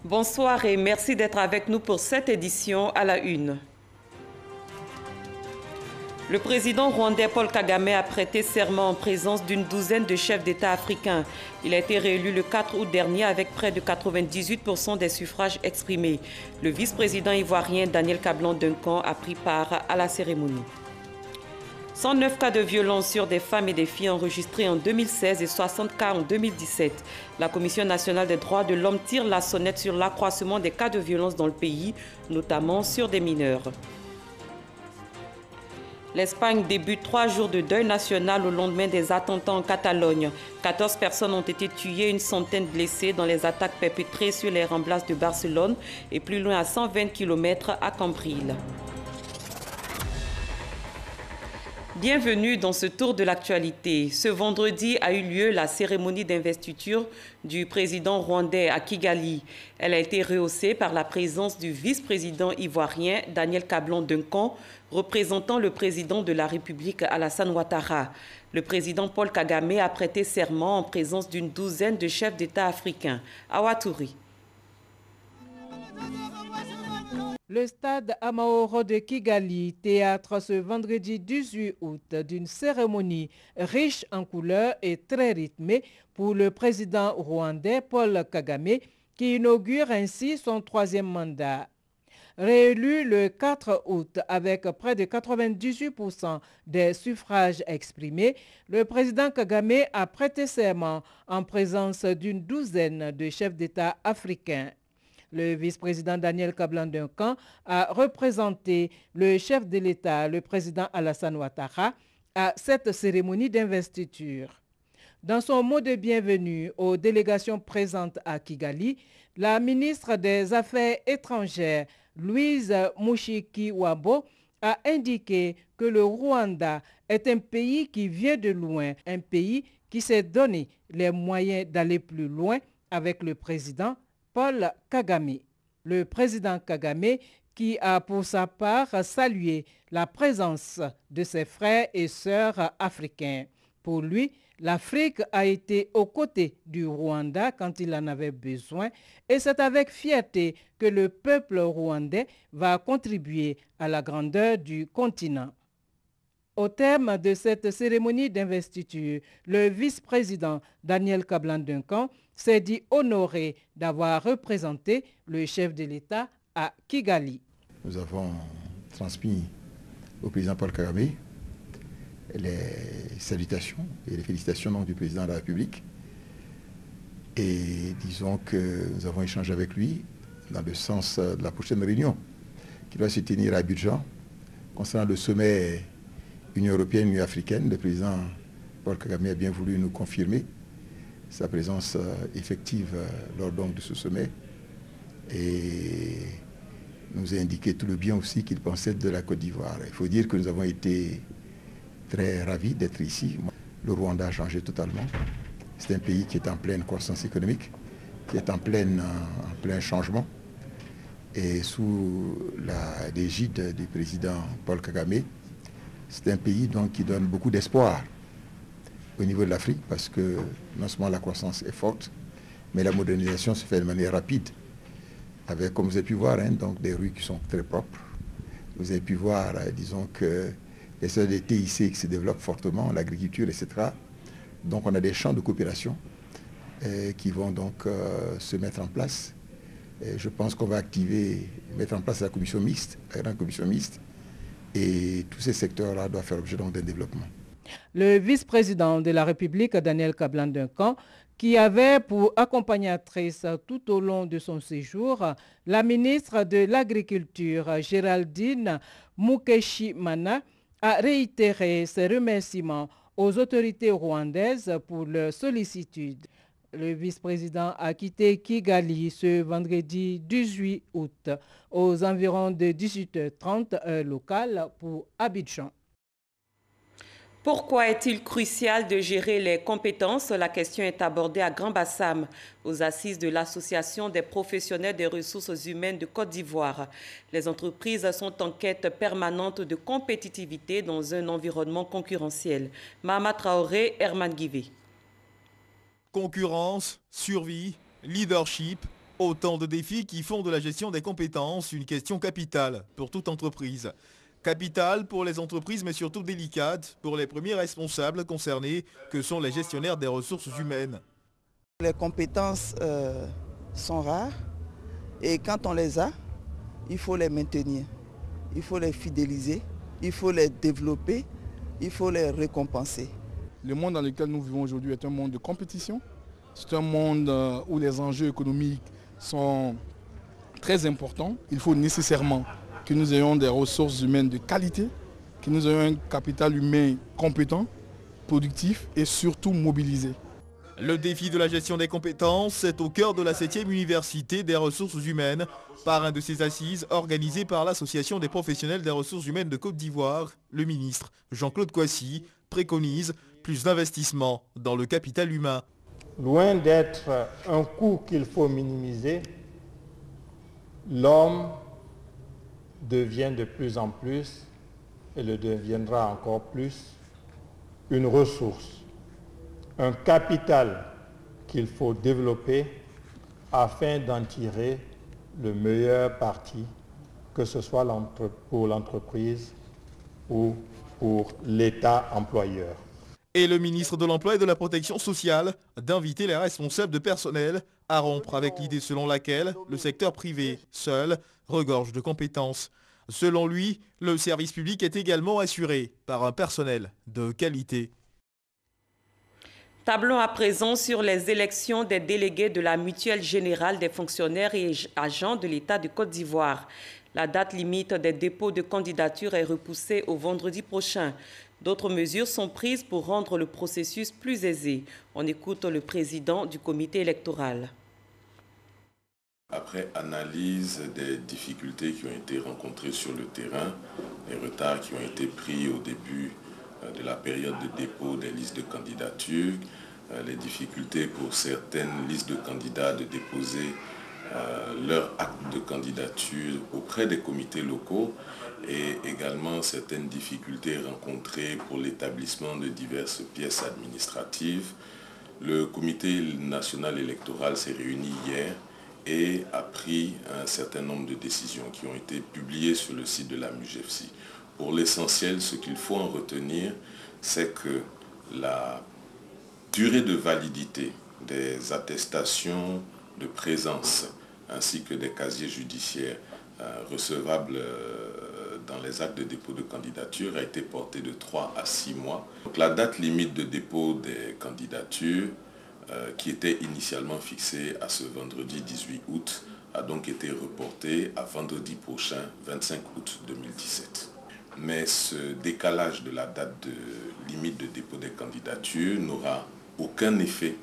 Bonsoir et merci d'être avec nous pour cette édition à la une. Le président rwandais Paul Kagame a prêté serment en présence d'une douzaine de chefs d'État africains. Il a été réélu le 4 août dernier avec près de 98% des suffrages exprimés. Le vice-président ivoirien Daniel Kablan-Duncan a pris part à la cérémonie. 109 cas de violence sur des femmes et des filles enregistrés en 2016 et 60 cas en 2017. La Commission nationale des droits de l'homme tire la sonnette sur l'accroissement des cas de violence dans le pays, notamment sur des mineurs. L'Espagne débute 3 jours de deuil national au lendemain des attentats en Catalogne. 14 personnes ont été tuées, une centaine blessées dans les attaques perpétrées sur les Ramblas de Barcelone et plus loin à 120 km à Cambrils. Bienvenue dans ce tour de l'actualité. Ce vendredi a eu lieu la cérémonie d'investiture du président rwandais à Kigali. Elle a été rehaussée par la présence du vice-président ivoirien Daniel Kablan-Duncan, représentant le président de la République Alassane Ouattara. Le président Paul Kagame a prêté serment en présence d'une douzaine de chefs d'État africains. À Ouattoury. Le stade Amahoro de Kigali, théâtre ce vendredi 18 août d'une cérémonie riche en couleurs et très rythmée pour le président rwandais Paul Kagame qui inaugure ainsi son 3e mandat. Réélu le 4 août avec près de 98% des suffrages exprimés, le président Kagame a prêté serment en présence d'une douzaine de chefs d'État africains. Le vice-président Daniel Kablan-Duncan a représenté le chef de l'État, le président Alassane Ouattara, à cette cérémonie d'investiture. Dans son mot de bienvenue aux délégations présentes à Kigali, la ministre des Affaires étrangères, Louise Mushikiwabo, a indiqué que le Rwanda est un pays qui vient de loin, un pays qui s'est donné les moyens d'aller plus loin avec le président Paul Kagame. Le président Kagame qui a pour sa part salué la présence de ses frères et sœurs africains. Pour lui, l'Afrique a été aux côtés du Rwanda quand il en avait besoin et c'est avec fierté que le peuple rwandais va contribuer à la grandeur du continent. Au terme de cette cérémonie d'investiture, le vice-président Daniel Kablan-Duncan s'est dit honoré d'avoir représenté le chef de l'État à Kigali. Nous avons transmis au président Paul Kagame les salutations et les félicitations donc, du président de la République. Et disons que nous avons échangé avec lui dans le sens de la prochaine réunion qui doit se tenir à Abidjan concernant le sommet Union européenne, Union africaine. Le président Paul Kagame a bien voulu nous confirmer sa présence effective lors donc de ce sommet et nous a indiqué tout le bien aussi qu'il pensait de la Côte d'Ivoire. Il faut dire que nous avons été très ravis d'être ici. Le Rwanda a changé totalement. C'est un pays qui est en pleine croissance économique, qui est en plein changement. Et sous l'égide du président Paul Kagame, c'est un pays donc, qui donne beaucoup d'espoir au niveau de l'Afrique parce que non seulement la croissance est forte, mais la modernisation se fait de manière rapide. Avec, comme vous avez pu voir, donc des rues qui sont très propres. Vous avez pu voir, disons que les secteurs des TIC qui se développent fortement, l'agriculture, etc. Donc on a des champs de coopération qui vont donc se mettre en place. Et je pense qu'on va mettre en place la commission mixte, la grande commission mixte, et tous ces secteurs-là doivent faire l'objet d'un développement. Le vice-président de la République, Daniel Kablan-Duncan, qui avait pour accompagnatrice tout au long de son séjour la ministre de l'Agriculture, Géraldine Mukeshimana, a réitéré ses remerciements aux autorités rwandaises pour leur sollicitude. Le vice-président a quitté Kigali ce vendredi 18 août aux environs de 18h30 heure locale pour Abidjan. Pourquoi est-il crucial de gérer les compétences? La question est abordée à Grand-Bassam, aux assises de l'Association des professionnels des ressources humaines de Côte d'Ivoire. Les entreprises sont en quête permanente de compétitivité dans un environnement concurrentiel. Mahama Traoré, Herman Guivé. Concurrence, survie, leadership, Autant de défis qui font de la gestion des compétences une question capitale pour toute entreprise. Capitale pour les entreprises, mais surtout délicate pour les premiers responsables concernés, que sont les gestionnaires des ressources humaines. Les compétences sont rares et quand on les a, il faut les maintenir, il faut les fidéliser, il faut les développer, il faut les récompenser. Le monde dans lequel nous vivons aujourd'hui est un monde de compétition. C'est un monde où les enjeux économiques sont très importants. Il faut nécessairement que nous ayons des ressources humaines de qualité, que nous ayons un capital humain compétent, productif et surtout mobilisé. Le défi de la gestion des compétences est au cœur de la 7e université des ressources humaines, parrain de ces assises organisées par l'Association des professionnels des ressources humaines de Côte d'Ivoire. Le ministre Jean-Claude Kouassi préconise plus d'investissement dans le capital humain. Loin d'être un coût qu'il faut minimiser, l'homme devient de plus en plus, et le deviendra encore plus, une ressource, un capital qu'il faut développer afin d'en tirer le meilleur parti, que ce soit pour l'entreprise ou pour l'État employeur. Et le ministre de l'Emploi et de la Protection sociale d'inviter les responsables de personnel à rompre avec l'idée selon laquelle le secteur privé, seul, regorge de compétences. Selon lui, le service public est également assuré par un personnel de qualité. Tablons à présent sur les élections des délégués de la Mutuelle générale des fonctionnaires et agents de l'État de Côte d'Ivoire. La date limite des dépôts de candidature est repoussée au vendredi prochain. D'autres mesures sont prises pour rendre le processus plus aisé. On écoute le président du comité électoral. Après analyse des difficultés qui ont été rencontrées sur le terrain, les retards qui ont été pris au début de la période de dépôt des listes de candidature, les difficultés pour certaines listes de candidats de déposer leur acte de candidature auprès des comités locaux et également certaines difficultés rencontrées pour l'établissement de diverses pièces administratives. Le comité national électoral s'est réuni hier et a pris un certain nombre de décisions qui ont été publiées sur le site de la MUGEFSI. Pour l'essentiel, ce qu'il faut en retenir, c'est que la durée de validité des attestations de présence ainsi que des casiers judiciaires recevables dans les actes de dépôt de candidature a été portée de 3 à 6 mois. Donc, la date limite de dépôt des candidatures qui était initialement fixée à ce vendredi 18 août a donc été reportée à vendredi prochain 25 août 2017. Mais ce décalage de la date de limite de dépôt des candidatures n'aura aucun effet,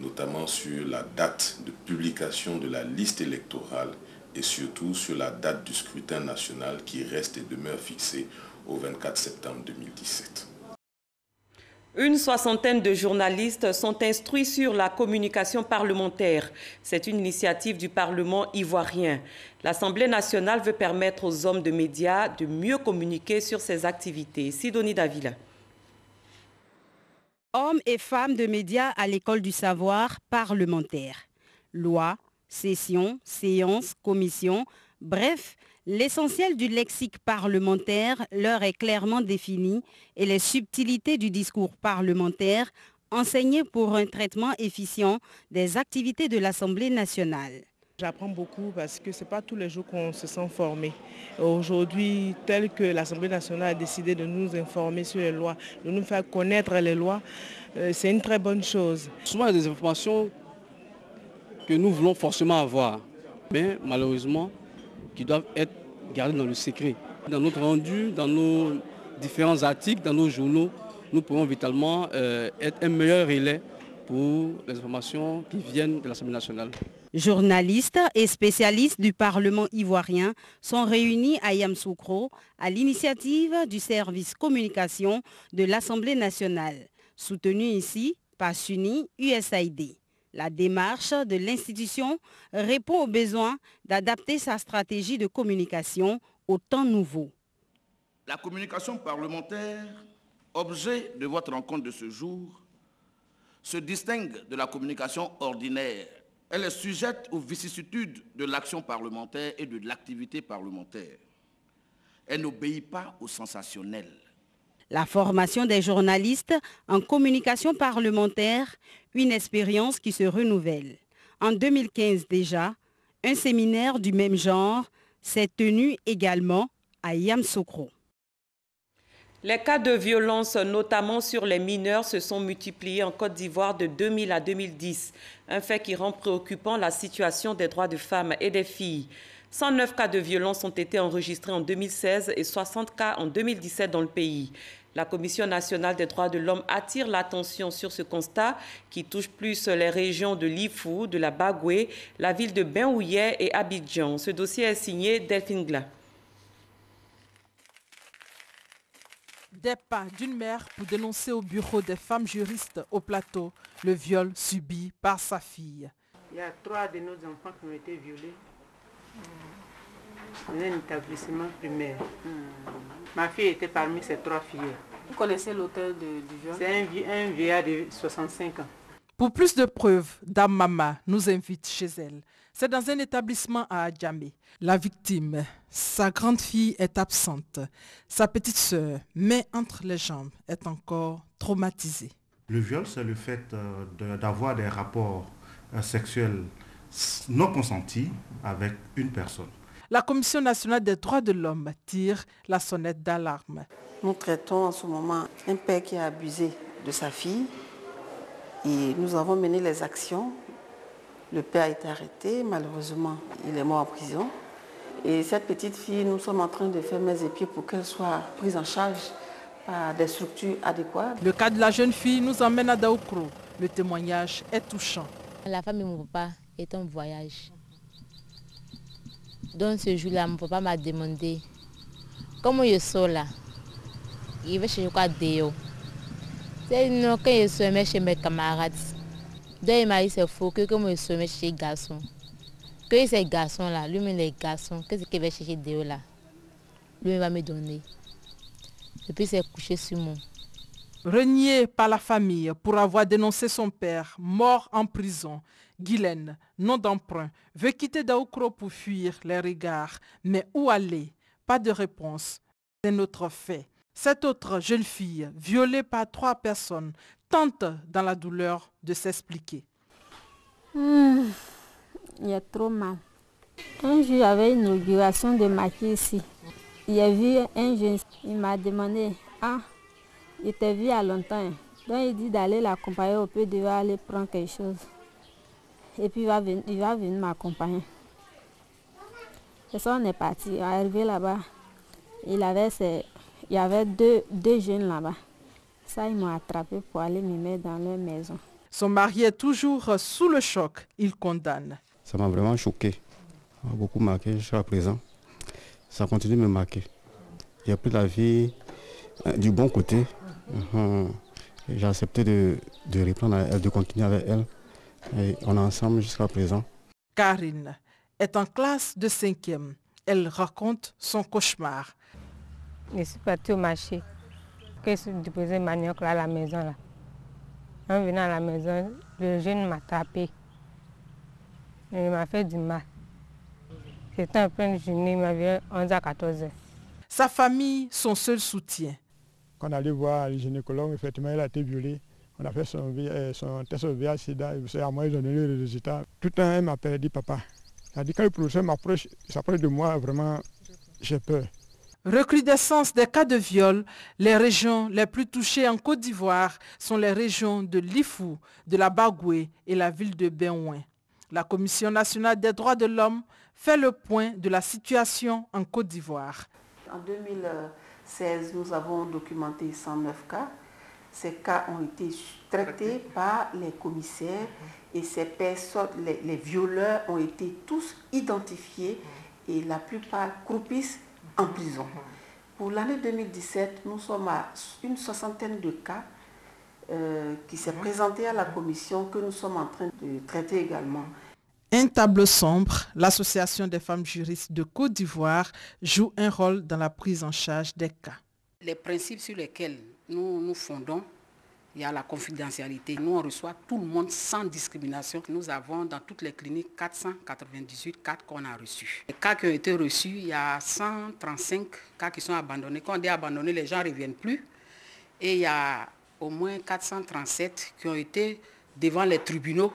notamment sur la date de publication de la liste électorale et surtout sur la date du scrutin national qui reste et demeure fixée au 24 septembre 2017. Une soixantaine de journalistes sont instruits sur la communication parlementaire. C'est une initiative du Parlement ivoirien. L'Assemblée nationale veut permettre aux hommes de médias de mieux communiquer sur ces activités. Sidonie Davila. Hommes et femmes de médias à l'école du savoir parlementaire. Loi, session, séance, commission, bref, l'essentiel du lexique parlementaire leur est clairement défini et les subtilités du discours parlementaire enseignées pour un traitement efficient des activités de l'Assemblée nationale. J'apprends beaucoup parce que ce n'est pas tous les jours qu'on se sent formé. Aujourd'hui, tel que l'Assemblée nationale a décidé de nous informer sur les lois, de nous faire connaître les lois, c'est une très bonne chose. Souvent, il y a des informations que nous voulons forcément avoir, mais malheureusement, qui doivent être gardées dans le secret. Dans notre rendu, dans nos différents articles, dans nos journaux, nous pourrons vitalement être un meilleur relais pour les informations qui viennent de l'Assemblée nationale. Journalistes et spécialistes du Parlement ivoirien sont réunis à Yamoussoukro à l'initiative du service communication de l'Assemblée nationale, soutenu ici par SUNY USAID. La démarche de l'institution répond au besoin d'adapter sa stratégie de communication au temps nouveau. La communication parlementaire, objet de votre rencontre de ce jour, se distingue de la communication ordinaire Elle est sujette aux vicissitudes de l'action parlementaire et de l'activité parlementaire. Elle n'obéit pas au sensationnel. La formation des journalistes en communication parlementaire, une expérience qui se renouvelle. En 2015 déjà, un séminaire du même genre s'est tenu également à Yamoussoukro. Les cas de violence, notamment sur les mineurs, se sont multipliés en Côte d'Ivoire de 2000 à 2010. Un fait qui rend préoccupant la situation des droits des femmes et des filles. 109 cas de violence ont été enregistrés en 2016 et 60 cas en 2017 dans le pays. La Commission nationale des droits de l'homme attire l'attention sur ce constat qui touche plus les régions de Lifou, de la Bagoué, la ville de Benouillet et Abidjan. Ce dossier est signé Delphine Gla. Des pas d'une mère pour dénoncer au bureau des femmes juristes au plateau le viol subi par sa fille. Il y a 3 de nos enfants qui ont été violés dans un établissement primaire. Ma fille était parmi ces 3 filles. Vous connaissez l'auteur du viol? C'est un vieillard de 65 ans. Pour plus de preuves, Dame Mama nous invite chez elle. C'est dans un établissement à Adjamé. La victime, sa grande fille est absente. Sa petite sœur, main entre les jambes, est encore traumatisée. Le viol, c'est le fait d'avoir des rapports sexuels non consentis avec une personne. La Commission nationale des droits de l'homme tire la sonnette d'alarme. Nous traitons en ce moment un père qui a abusé de sa fille et nous avons mené les actions. Le père a été arrêté, malheureusement il est mort en prison. Et cette petite fille, nous sommes en train de faire mains et pieds pour qu'elle soit prise en charge par des structures adéquates. Le cas de la jeune fille nous emmène à Daoukro. Le témoignage est touchant. La femme de mon papa est en voyage. Dans ce jour-là, mon papa m'a demandé comment je sors là. Il va chercher quoi dehors. C'est non, quand je suis chez mes camarades. Donc il m'a dit c'est faux que comme je suis chez les garçons. Que ces garçons-là, lui-même les garçons, qu'est-ce qu'il va chercher dehors là? Lui va me donner. Et puis c'est couché sur moi. Renié par la famille pour avoir dénoncé son père, mort en prison, Guylaine, nom d'emprunt, veut quitter Daoukro pour fuir les regards. Mais où aller? Pas de réponse. C'est notre fait. Cette autre jeune fille, violée par 3 personnes, tente dans la douleur de s'expliquer. Il y a trop mal. Un jour, j'avais une inauguration de maquis ici. Il y a vu un jeune, il m'a demandé, il t'a vu à longtemps. Donc il dit d'aller l'accompagner au peu, de aller prendre quelque chose. Et puis il va venir m'accompagner. Et ça, on est parti. On est arrivé là-bas. Il y avait deux jeunes là-bas. Ça, ils m'ont attrapé pour aller me mettre dans leur maison. Son mari est toujours sous le choc. Il condamne. Ça m'a vraiment choqué. Ça m'a beaucoup marqué jusqu'à présent. Ça continue de me marquer. J'ai pris la vie du bon côté. J'ai accepté de reprendre avec elle, de continuer avec elle. Et on est ensemble jusqu'à présent. Karine est en classe de 5e. Elle raconte son cauchemar. Je suis partie au marché. Quand je suis déposé manioc là à la maison, là. En venant à la maison, le jeune m'a attrapé. Il m'a fait du mal. C'était en pleine journée, il m'avait 11 à 14 heures. Sa famille, son seul soutien. Quand on allait voir le gynécologue, effectivement, il a été violé. On a fait son test au VIH-Sida, c'est à moi ils ont donné le résultat. Tout le temps, elle m'appelle, elle dit papa. Elle dit quand le professeur s'approche de moi, vraiment, j'ai peur. Recrudescence des cas de viol, les régions les plus touchées en Côte d'Ivoire sont les régions de Lifou, de la Bagoué et la ville de Benouin. La Commission nationale des droits de l'homme fait le point de la situation en Côte d'Ivoire. En 2016, nous avons documenté 109 cas. Ces cas ont été traités par les commissaires et ces personnes, les violeurs ont été tous identifiés et la plupart croupissent en prison. Pour l'année 2017, nous sommes à une 60aine de cas qui s'est présenté à la commission que nous sommes en train de traiter également. Un tableau sombre, l'Association des femmes juristes de Côte d'Ivoire joue un rôle dans la prise en charge des cas. Les principes sur lesquels nous nous fondons, il y a la confidentialité. Nous, on reçoit tout le monde sans discrimination. Nous avons dans toutes les cliniques 498 cas qu'on a reçus. Les cas qui ont été reçus, il y a 135 cas qui sont abandonnés. Quand on dit abandonnés, les gens ne reviennent plus. Et il y a au moins 437 qui ont été devant les tribunaux.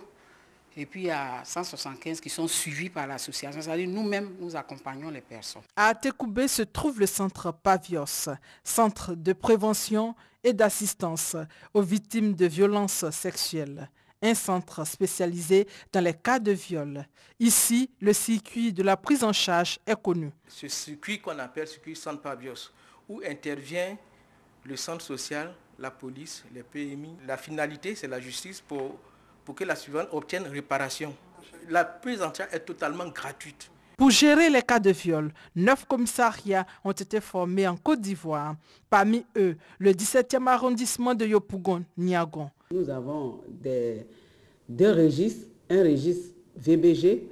Et puis il y a 175 qui sont suivis par l'association. C'est-à-dire nous-mêmes, nous accompagnons les personnes. À Tekoubé se trouve le centre Pavios, centre de prévention et d'assistance aux victimes de violences sexuelles. Un centre spécialisé dans les cas de viol. Ici, le circuit de la prise en charge est connu. Ce circuit qu'on appelle circuit centre Pavios, où intervient le centre social, la police, les PMI. La finalité, c'est la justice pour que la suivante obtienne réparation. La prise en charge est totalement gratuite. Pour gérer les cas de viol, 9 commissariats ont été formés en Côte d'Ivoire. Parmi eux, le 17e arrondissement de Yopougon, Niagon. Nous avons deux registres, un registre VBG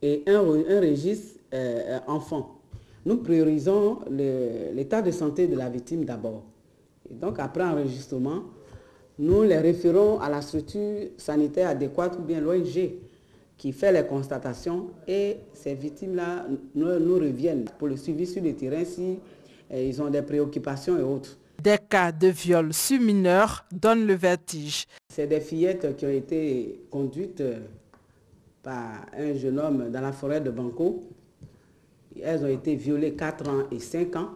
et un registre enfant. Nous priorisons l'état de santé de la victime d'abord. Et donc après enregistrement, nous les référons à la structure sanitaire adéquate ou bien l'ONG qui fait les constatations et ces victimes-là nous reviennent pour le suivi sur le terrain si ils ont des préoccupations et autres. Des cas de viol sur mineurs donnent le vertige. C'est des fillettes qui ont été conduites par un jeune homme dans la forêt de Banco. Elles ont été violées 4 ans et 5 ans.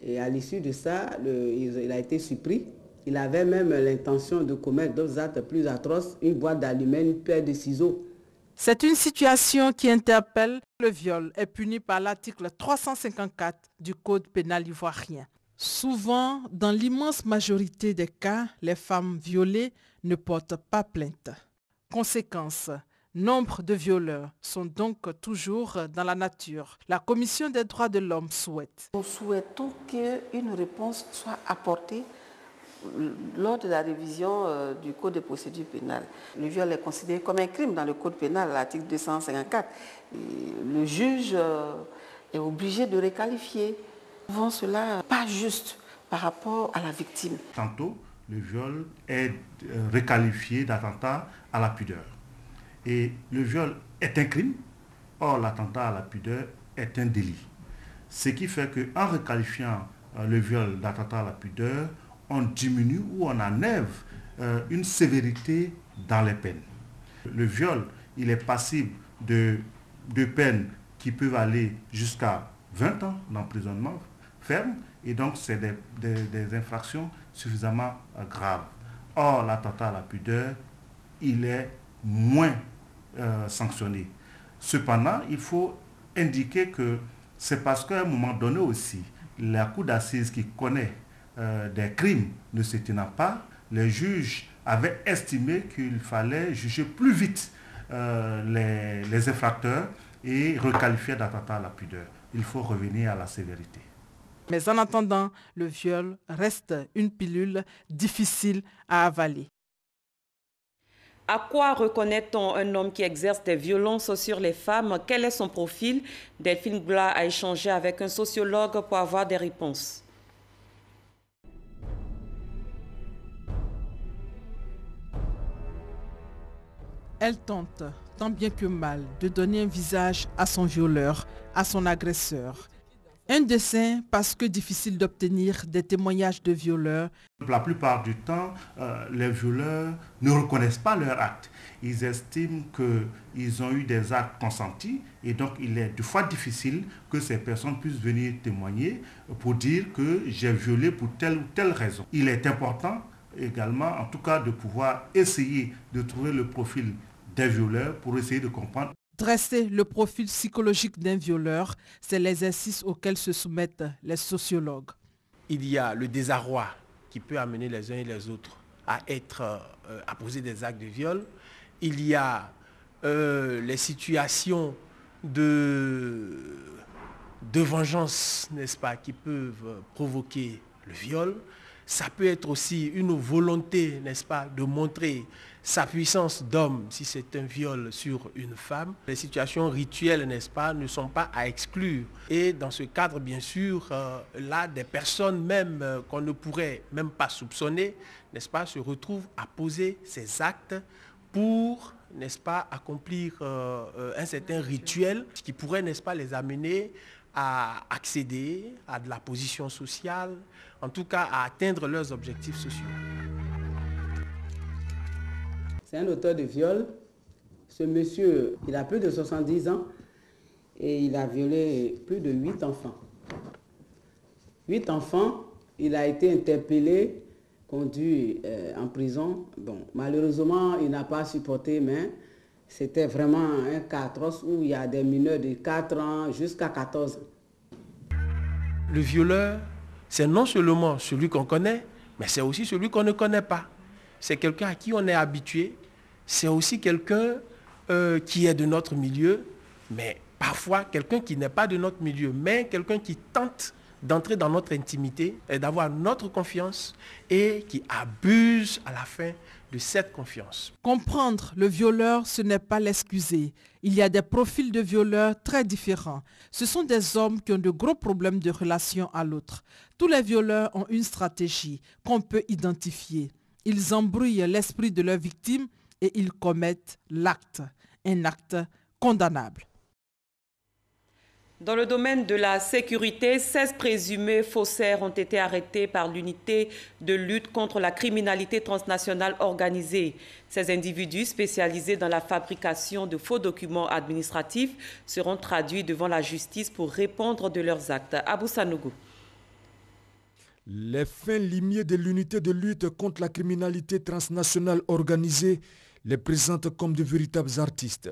Et à l'issue de ça, il a été surpris. Il avait même l'intention de commettre d'autres actes plus atroces, une boîte d'allumettes, une paire de ciseaux. C'est une situation qui interpelle. Le viol est puni par l'article 354 du Code pénal ivoirien. Souvent, dans l'immense majorité des cas, les femmes violées ne portent pas plainte. Conséquence, nombre de violeurs sont donc toujours dans la nature. La Commission des droits de l'homme souhaite. Nous souhaitons qu'une réponse soit apportée lors de la révision du Code de procédure pénale. Le viol est considéré comme un crime dans le Code pénal, l'article 254. Le juge est obligé de requalifier. Souvent cela pas juste par rapport à la victime. Tantôt, le viol est requalifié d'attentat à la pudeur. Et le viol est un crime, or l'attentat à la pudeur est un délit. Ce qui fait qu'en requalifiant le viol d'attentat à la pudeur, on diminue ou on enlève une sévérité dans les peines. Le viol, il est passible de peines qui peuvent aller jusqu'à 20 ans d'emprisonnement ferme, et donc c'est des infractions suffisamment graves. Or, l'attentat à la pudeur, il est moins sanctionné. Cependant, il faut indiquer que c'est parce qu'à un moment donné aussi, la cour d'assises qui connaît des crimes ne se tenant pas, les juges avaient estimé qu'il fallait juger plus vite les infracteurs et requalifier d'attentat à la pudeur. Il faut revenir à la sévérité. Mais en attendant, le viol reste une pilule difficile à avaler. À quoi reconnaît-on un homme qui exerce des violences sur les femmes? Quel est son profil? Delphine Gla a échangé avec un sociologue pour avoir des réponses. Elle tente, tant bien que mal, de donner un visage à son violeur, à son agresseur. Un dessin parce que difficile d'obtenir des témoignages de violeurs. La plupart du temps, les violeurs ne reconnaissent pas leurs actes. Ils estiment qu'ils ont eu des actes consentis et donc il est des fois difficile que ces personnes puissent venir témoigner pour dire que j'ai violé pour telle ou telle raison. Il est important également, en tout cas, de pouvoir essayer de trouver le profil des violeurs pour essayer de comprendre. Dresser le profil psychologique d'un violeur, c'est l'exercice auquel se soumettent les sociologues. Il y a le désarroi qui peut amener les uns et les autres à poser des actes de viol. Il y a les situations de vengeance, n'est-ce pas, qui peuvent provoquer le viol. Ça peut être aussi une volonté, n'est-ce pas, de montrer sa puissance d'homme si c'est un viol sur une femme. Les situations rituelles, n'est-ce pas, ne sont pas à exclure. Et dans ce cadre, bien sûr, là, des personnes même qu'on ne pourrait même pas soupçonner, n'est-ce pas, se retrouve à poser ses actes pour, n'est-ce pas, accomplir un certain rituel qui pourrait, n'est-ce pas, les amener à accéder à de la position sociale, en tout cas à atteindre leurs objectifs sociaux. C'est un auteur de viol. Ce monsieur, il a plus de 70 ans et il a violé plus de 8 enfants. 8 enfants, il a été interpellé, conduit en prison. Bon, malheureusement, il n'a pas supporté, mais c'était vraiment un cas atroce où il y a des mineurs de 4 ans jusqu'à 14 ans. Le violeur, c'est non seulement celui qu'on connaît, mais c'est aussi celui qu'on ne connaît pas. C'est quelqu'un à qui on est habitué. C'est aussi quelqu'un qui est de notre milieu, mais parfois quelqu'un qui n'est pas de notre milieu, mais quelqu'un qui tente d'entrer dans notre intimité et d'avoir notre confiance et qui abuse à la fin de cette confiance. Comprendre le violeur, ce n'est pas l'excuser. Il y a des profils de violeurs très différents. Ce sont des hommes qui ont de gros problèmes de relation à l'autre. Tous les violeurs ont une stratégie qu'on peut identifier. Ils embrouillent l'esprit de leur victime et ils commettent l'acte, un acte condamnable. Dans le domaine de la sécurité, 16 présumés faussaires ont été arrêtés par l'unité de lutte contre la criminalité transnationale organisée. Ces individus spécialisés dans la fabrication de faux documents administratifs seront traduits devant la justice pour répondre de leurs actes. Abou Sanougou. Les fins limiers de l'unité de lutte contre la criminalité transnationale organisée les présentent comme de véritables artistes.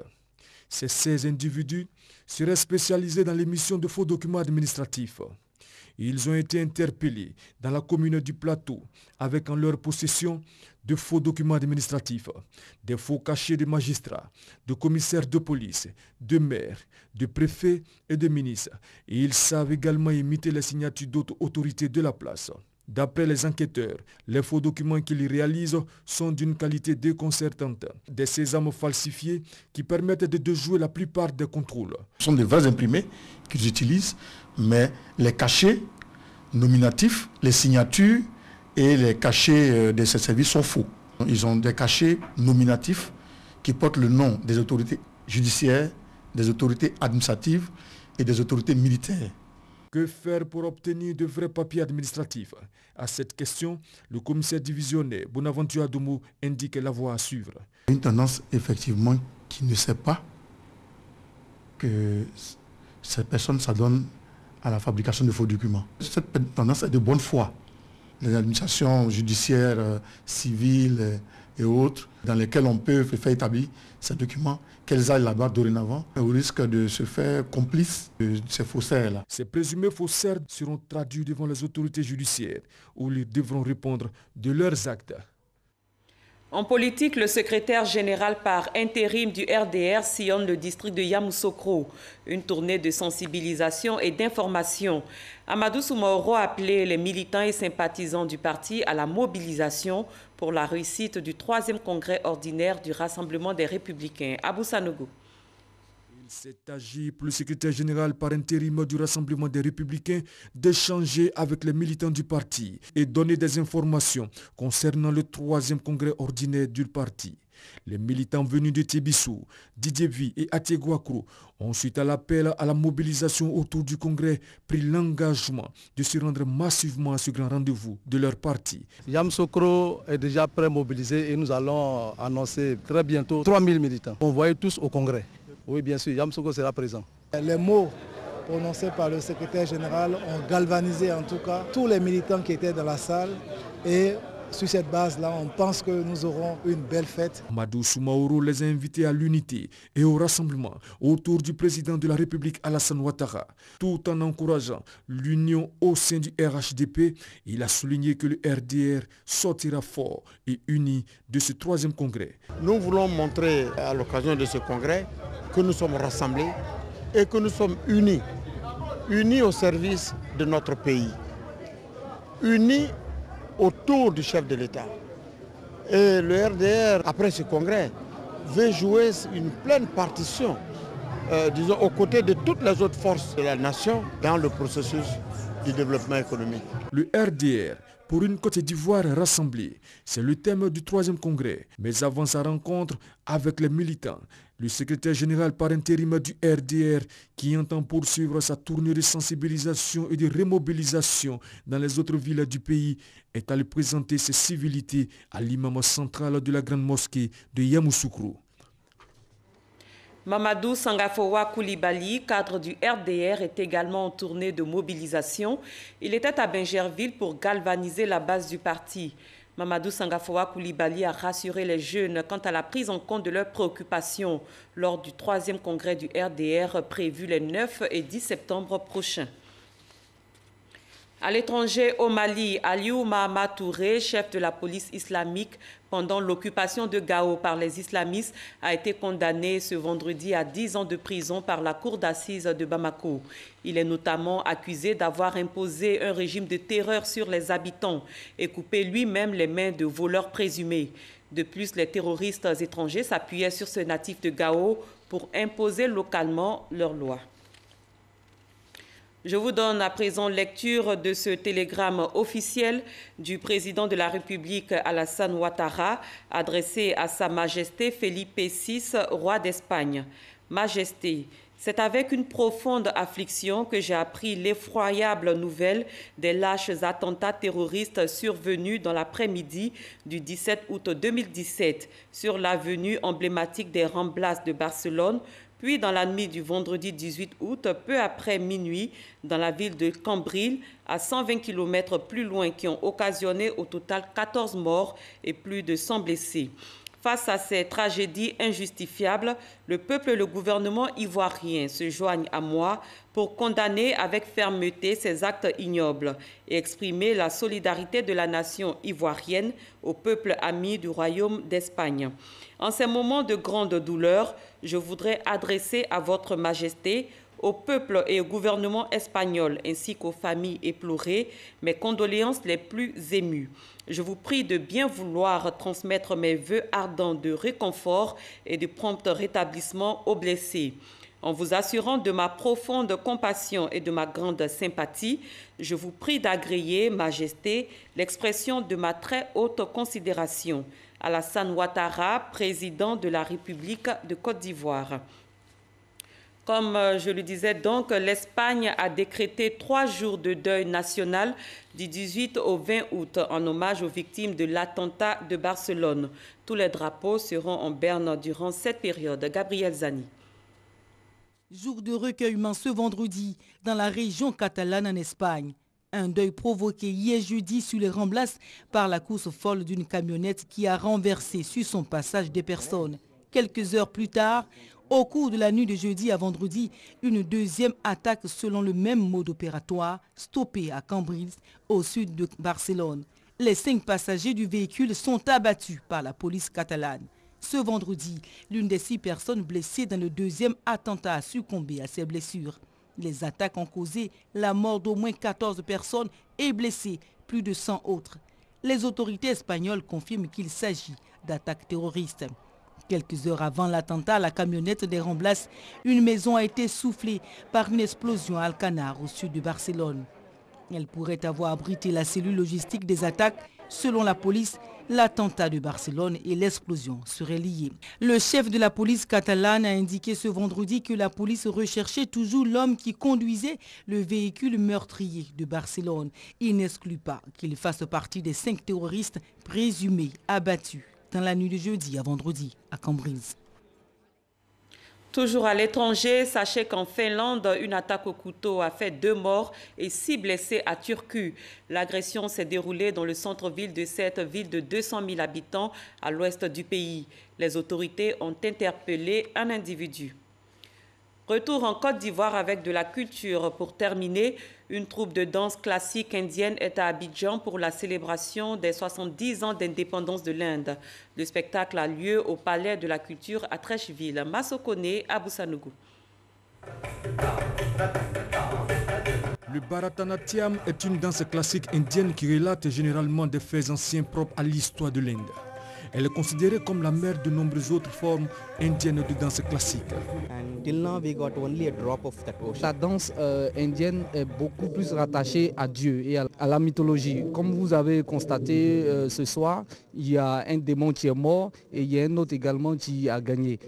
Ces 16 individus seraient spécialisés dans l'émission de faux documents administratifs. Ils ont été interpellés dans la commune du Plateau avec en leur possession de faux documents administratifs, des faux cachets de magistrats, de commissaires de police, de maires, de préfets et de ministres. Et ils savent également imiter les signatures d'autres autorités de la place. D'après les enquêteurs, les faux documents qu'ils réalisent sont d'une qualité déconcertante. Des sésames falsifiés qui permettent de déjouer la plupart des contrôles. Ce sont des vrais imprimés qu'ils utilisent, mais les cachets nominatifs, les signatures et les cachets de ces services sont faux. Ils ont des cachets nominatifs qui portent le nom des autorités judiciaires, des autorités administratives et des autorités militaires. Que faire pour obtenir de vrais papiers administratifs? À cette question, le commissaire divisionnaire Bonaventure Adomou indique la voie à suivre. Une tendance effectivement qui ne sait pas que ces personnes s'adonnent à la fabrication de faux documents. Cette tendance est de bonne foi. Les administrations judiciaires, civiles et autres, dans lesquelles on peut faire établir ces documents, qu'elles aillent là-bas dorénavant, au risque de se faire complices de ces faussaires-là. Ces présumés faussaires seront traduits devant les autorités judiciaires, où ils devront répondre de leurs actes. En politique, le secrétaire général par intérim du RDR sillonne le district de Yamoussoukro. Une tournée de sensibilisation et d'information. Amadou Soumaoro a appelé les militants et sympathisants du parti à la mobilisation pour la réussite du 3e congrès ordinaire du Rassemblement des Républicains. Abou Sanougou. Il s'est agi pour le secrétaire général par intérim du Rassemblement des Républicains d'échanger avec les militants du parti et donner des informations concernant le 3e congrès ordinaire du parti. Les militants venus de Tébissou, Didjevi et Atiegouakro ont suite à l'appel à la mobilisation autour du congrès pris l'engagement de se rendre massivement à ce grand rendez-vous de leur parti. Yamoussoukro est déjà prêt mobilisé et nous allons annoncer très bientôt 3000 militants. On voit tous au congrès. Oui, bien sûr, Yamoussoukro sera présent. Les mots prononcés par le secrétaire général ont galvanisé en tout cas tous les militants qui étaient dans la salle et sur cette base-là, on pense que nous aurons une belle fête. Amadou Soumaoro les a invités à l'unité et au rassemblement autour du président de la République Alassane Ouattara. Tout en encourageant l'union au sein du RHDP, il a souligné que le RDR sortira fort et uni de ce 3e congrès. Nous voulons montrer à l'occasion de ce congrès que nous sommes rassemblés et que nous sommes unis, unis au service de notre pays, unis autour du chef de l'État. Et le RDR, après ce congrès, veut jouer une pleine partition, disons, aux côtés de toutes les autres forces de la nation dans le processus du développement économique. Le RDR pour une Côte d'Ivoire rassemblée. C'est le thème du 3e congrès. Mais avant sa rencontre avec les militants, le secrétaire général par intérim du RDR, qui entend poursuivre sa tournée de sensibilisation et de remobilisation dans les autres villes du pays, est allé présenter ses civilités à l'imam central de la grande mosquée de Yamoussoukro. Mamadou Sangafowa Koulibaly, cadre du RDR, est également en tournée de mobilisation. Il était à Bingerville pour galvaniser la base du parti. Mamadou Sangafowa Koulibaly a rassuré les jeunes quant à la prise en compte de leurs préoccupations lors du 3e congrès du RDR prévu les 9 et 10 septembre prochains. À l'étranger, au Mali, Aliou Mahama Touré, chef de la police islamique pendant l'occupation de Gao par les islamistes, a été condamné ce vendredi à 10 ans de prison par la cour d'assises de Bamako. Il est notamment accusé d'avoir imposé un régime de terreur sur les habitants et coupé lui-même les mains de voleurs présumés. De plus, les terroristes étrangers s'appuyaient sur ce natif de Gao pour imposer localement leurs lois. Je vous donne à présent lecture de ce télégramme officiel du président de la République Alassane Ouattara, adressé à Sa Majesté Felipe VI, roi d'Espagne. Majesté, c'est avec une profonde affliction que j'ai appris l'effroyable nouvelle des lâches attentats terroristes survenus dans l'après-midi du 17 août 2017 sur l'avenue emblématique des Ramblas de Barcelone, puis dans la nuit du vendredi 18 août, peu après minuit, dans la ville de Cambrils, à 120 km plus loin, qui ont occasionné au total 14 morts et plus de 100 blessés. Face à ces tragédies injustifiables, le peuple et le gouvernement ivoirien se joignent à moi pour condamner avec fermeté ces actes ignobles et exprimer la solidarité de la nation ivoirienne au peuple ami du Royaume d'Espagne. En ces moments de grande douleur, je voudrais adresser à votre Majesté, au peuple et au gouvernement espagnol ainsi qu'aux familles éplorées mes condoléances les plus émues. Je vous prie de bien vouloir transmettre mes vœux ardents de réconfort et de prompt rétablissement aux blessés. En vous assurant de ma profonde compassion et de ma grande sympathie, je vous prie d'agréer, Majesté, l'expression de ma très haute considération. Alassane Ouattara, président de la République de Côte d'Ivoire. Comme je le disais donc, l'Espagne a décrété 3 jours de deuil national du 18 au 20 août en hommage aux victimes de l'attentat de Barcelone. Tous les drapeaux seront en berne durant cette période. Gabriel Zani. Jour de recueillement ce vendredi dans la région catalane en Espagne. Un deuil provoqué hier jeudi sur les Ramblas par la course folle d'une camionnette qui a renversé sur son passage des personnes. Quelques heures plus tard, au cours de la nuit de jeudi à vendredi, une deuxième attaque selon le même mode opératoire stoppée à Cambrils, au sud de Barcelone. Les 5 passagers du véhicule sont abattus par la police catalane. Ce vendredi, l'une des 6 personnes blessées dans le deuxième attentat a succombé à ses blessures. Les attaques ont causé la mort d'au moins 14 personnes et blessé plus de 100 autres. Les autorités espagnoles confirment qu'il s'agit d'attaques terroristes. Quelques heures avant l'attentat à la camionnette des Ramblas, une maison a été soufflée par une explosion à Alcanar, au sud de Barcelone. Elle pourrait avoir abrité la cellule logistique des attaques. Selon la police, l'attentat de Barcelone et l'explosion seraient liés. Le chef de la police catalane a indiqué ce vendredi que la police recherchait toujours l'homme qui conduisait le véhicule meurtrier de Barcelone. Il n'exclut pas qu'il fasse partie des 5 terroristes présumés abattus dans la nuit de jeudi à vendredi à Cambrils. Toujours à l'étranger, sachez qu'en Finlande, une attaque au couteau a fait 2 morts et 6 blessés à Turku. L'agression s'est déroulée dans le centre-ville de cette ville de 200 000 habitants à l'ouest du pays. Les autorités ont interpellé un individu. Retour en Côte d'Ivoire avec de la culture. Pour terminer, une troupe de danse classique indienne est à Abidjan pour la célébration des 70 ans d'indépendance de l'Inde. Le spectacle a lieu au Palais de la Culture à Trècheville. Massokone, Aboussanougou. Le Bharatanatyam est une danse classique indienne qui relate généralement des faits anciens propres à l'histoire de l'Inde. Elle est considérée comme la mère de nombreuses autres formes indiennes de danse classique. La danse indienne est beaucoup plus rattachée à Dieu et à la mythologie. Comme vous avez constaté ce soir, il y a un démon qui est mort et il y a un autre également qui a gagné.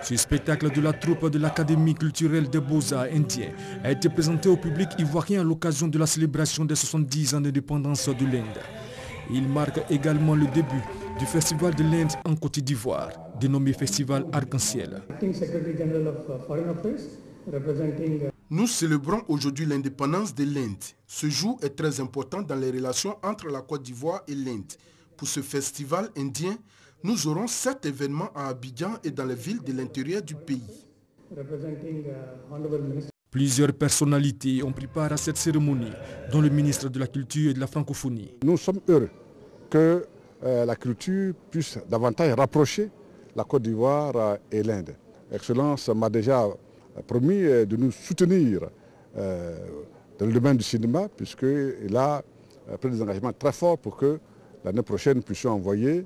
Ce spectacle de la troupe de l'Académie culturelle des beaux-arts indiens a été présenté au public ivoirien à l'occasion de la célébration des 70 ans d'indépendance de l'Inde. Il marque également le début du Festival de l'Inde en Côte d'Ivoire, dénommé Festival Arc-en-Ciel. Nous célébrons aujourd'hui l'indépendance de l'Inde. Ce jour est très important dans les relations entre la Côte d'Ivoire et l'Inde. Pour ce festival indien, nous aurons 7 événements à Abidjan et dans les villes de l'intérieur du pays. Plusieurs personnalités ont pris part à cette cérémonie, dont le ministre de la Culture et de la Francophonie. Nous sommes heureux que la culture puisse davantage rapprocher la Côte d'Ivoire et l'Inde. Excellence m'a déjà promis de nous soutenir dans le domaine du cinéma, puisqu'il a pris des engagements très forts pour que l'année prochaine nous puissions envoyer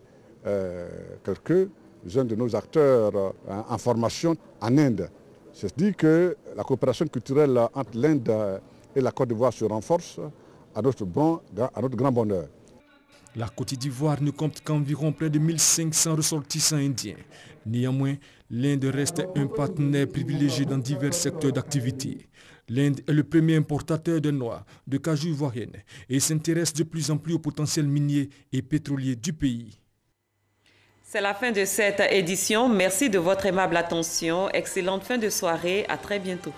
quelques-uns de nos acteurs en formation en Inde. C'est-à-dire que la coopération culturelle entre l'Inde et la Côte d'Ivoire se renforce à notre grand bonheur. La Côte d'Ivoire ne compte qu'environ près de 1500 ressortissants indiens. Néanmoins, l'Inde reste un partenaire privilégié dans divers secteurs d'activité. L'Inde est le premier importateur de noix, de cajou ivoirienne et s'intéresse de plus en plus au potentiel minier et pétrolier du pays. C'est la fin de cette édition. Merci de votre aimable attention. Excellente fin de soirée. À très bientôt.